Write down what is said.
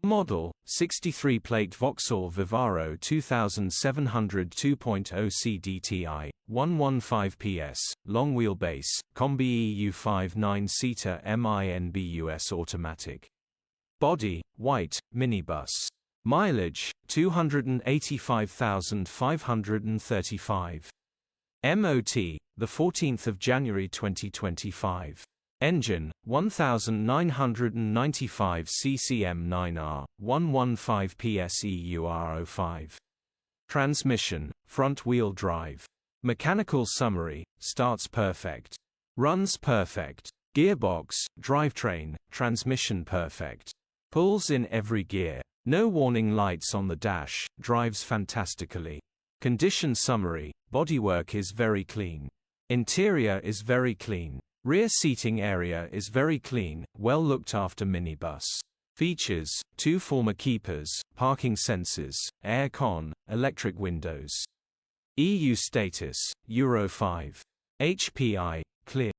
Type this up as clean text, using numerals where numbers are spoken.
Model, 63-plate Vauxhall Vivaro 2700 2.0 CDTI, 115 PS, long wheelbase, COMBI EU5 9-seater MINBUS automatic. Body, white, minibus. Mileage, 285,535. MOT, the 14th of January 2025. Engine, 1995 CCM9R, 115 PS EUR05. Transmission, front-wheel drive. Mechanical summary, starts perfect. Runs perfect. Gearbox, drivetrain, transmission perfect. Pulls in every gear. No warning lights on the dash, drives fantastically. Condition summary, bodywork is very clean. Interior is very clean. Rear seating area is very clean, well looked after minibus. Features, 2 former keepers, parking sensors, air con, electric windows. EU status, Euro 5. HPI, clear.